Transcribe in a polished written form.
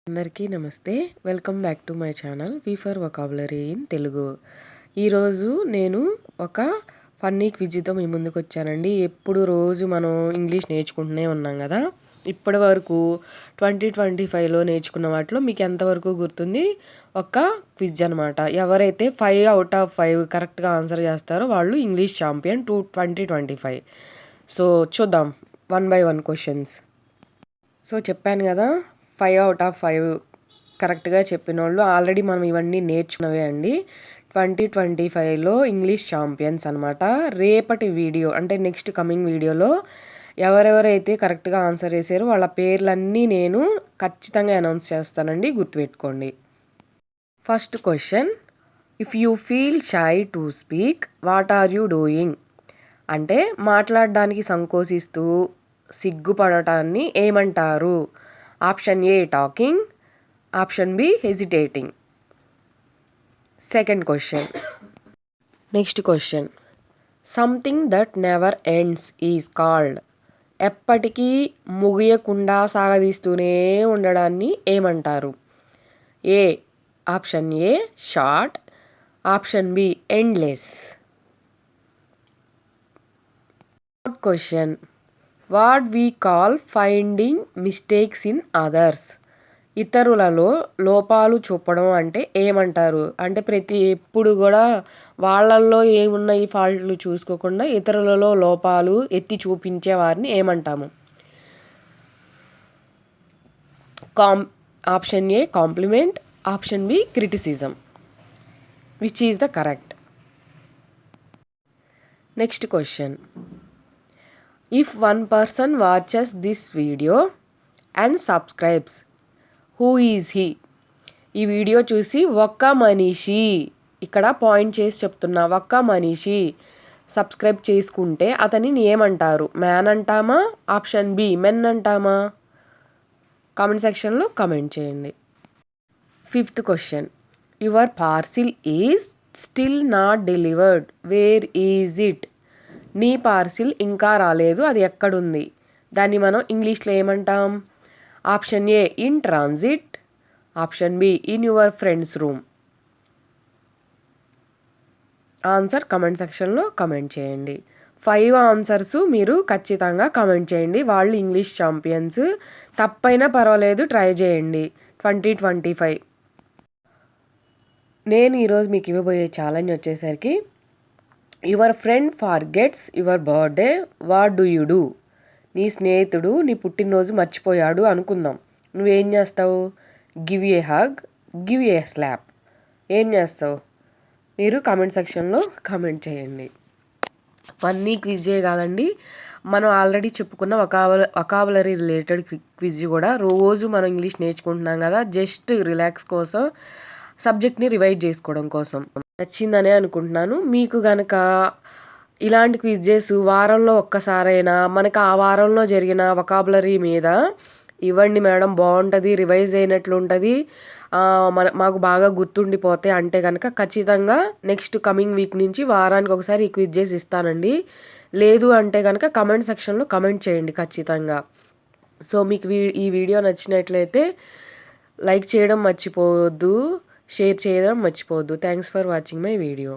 అందరికీ నమస్తే. Welcome back to my channel V for vocabulary in Telugu. ఈరోజు నేను ఒక ఫన్నీ క్విజ్తో మీ ముందుకు వచ్చానండి. ఎప్పుడు రోజు మనం ఇంగ్లీష్ నేర్చుకుంటూనే ఉన్నాం కదా. ఇప్పటి వరకు 2025లో నేర్చుకున్న వాటిలో మీకు ఎంతవరకు గుర్తుంది? ఒక క్విజ్ అనమాట. ఎవరైతే 5/5 కరెక్ట్గా ఆన్సర్ చేస్తారో వాళ్ళు ఇంగ్లీష్ ఛాంపియన్ 2025. సో చూద్దాం 1 by 1 క్వశ్చన్స్. సో చెప్పాను కదా, 5/5 కరెక్ట్గా చెప్పిన వాళ్ళు ఆల్రెడీ మనం ఇవన్నీ నేర్చుకున్నవే అండి. 2025లో ఇంగ్లీష్ ఛాంపియన్స్ అనమాట. రేపటి వీడియో అంటే నెక్స్ట్ కమింగ్ వీడియోలో ఎవరెవరైతే కరెక్ట్గా ఆన్సర్ చేశారో వాళ్ళ పేర్లన్నీ నేను ఖచ్చితంగా అనౌన్స్ చేస్తానండి, గుర్తుపెట్టుకోండి. First question, if you feel shy to speak what are you doing? అంటే మాట్లాడడానికి సంకోచిస్తూ సిగ్గుపడటాన్ని ఏమంటారు? Option A talking, option B hesitating. Second question, next question, something that never ends is called. ఎప్పటికీ ముగియకుండా సాగదీస్తూనే ఉండడాన్ని ఏమంటారు? ఏ option A short, option B endless. Third question, what we call finding mistakes in others. ఇతరులలో లోపాలు చూపడం అంటే ఏమంటారు? అంటే ఎప్పుడు కూడా వాళ్ళల్లో ఏమున్నాయి ఫాల్ట్లు చూసుకోకుండా ఇతరులలో లోపాలు ఎత్తి చూపించే వారిని ఏమంటాము? Option A compliment, option B criticism. Which is the correct? Next question, if one person watches this video and subscribes, who is he? ఈ వీడియో చూసి ఒక్క మనిషి, ఇక్కడ పాయింట్ చేసి చెప్తున్నా, ఒక్క మనిషి సబ్స్క్రైబ్ చేసుకుంటే అతనిని ఏమంటారు? మ్యాన్ అంటామా, ఆప్షన్ బి మెన్ అంటామా? కామెంట్ సెక్షన్లో కామెంట్ చేయండి. Fifth question, your parcel is still not delivered, where is it? నీ పార్సిల్ ఇంకా రాలేదు, అది ఎక్కడుంది? దాన్ని మనం ఇంగ్లీష్లో ఏమంటాం? Option A in transit, option B in your friends room. Answer comment సెక్షన్లో కమెంట్ చేయండి. 5 ఆన్సర్స్ మీరు ఖచ్చితంగా కమెంట్ చేయండి. వాళ్ళు ఇంగ్లీష్ ఛాంపియన్స్. తప్పైనా పర్వాలేదు, ట్రై చేయండి. 2025 నేను ఈరోజు మీకు ఇవ్వబోయే ఛాలెంజ్ వచ్చేసరికి, your friend forgets your birthday, what do you do? నీ స్నేహితుడు నీ పుట్టినరోజు మర్చిపోయాడు అనుకుందాం. నువ్వేం చేస్తావు? Give a hug, give a slap. ఏం చేస్తావు? మీరు కామెంట్ సెక్షన్లో కామెంట్ చేయండి. ఫన్నీ క్విజే కాదండి, మనం ఆల్రెడీ చెప్పుకున్న వొకాబులరీ రిలేటెడ్ క్విజ్ కూడా. రోజు మనం ఇంగ్లీష్ నేర్చుకుంటున్నాం కదా, జస్ట్ రిలాక్స్ కోసం, సబ్జెక్ట్ని రివైజ్ చేసుకోవడం కోసం. నచ్చిందనే అనుకుంటున్నాను. మీకు కనుక ఇలాంటి క్విజెస్ వారంలో ఒక్కసారైనా మనకు ఆ వారంలో జరిగిన వొకాబులరీ మీద ఇవ్వండి మేడం, బాగుంటుంది, రివైజ్ అయినట్లు ఉంటుంది, మాకు బాగా గుర్తుండిపోతే అంటే కనుక ఖచ్చితంగా నెక్స్ట్ కమింగ్ వీక్ నుంచి వారానికి ఒకసారి ఈ క్విజెస్ ఇస్తానండి. లేదు అంటే కనుక కమెంట్ సెక్షన్లో కమెంట్ చేయండి ఖచ్చితంగా. సో మీకు ఈ వీడియో నచ్చినట్లయితే లైక్ చేయడం మర్చిపోవద్దు, షేర్ చేయడం మర్చిపోవద్దు. Thanks for watching my video.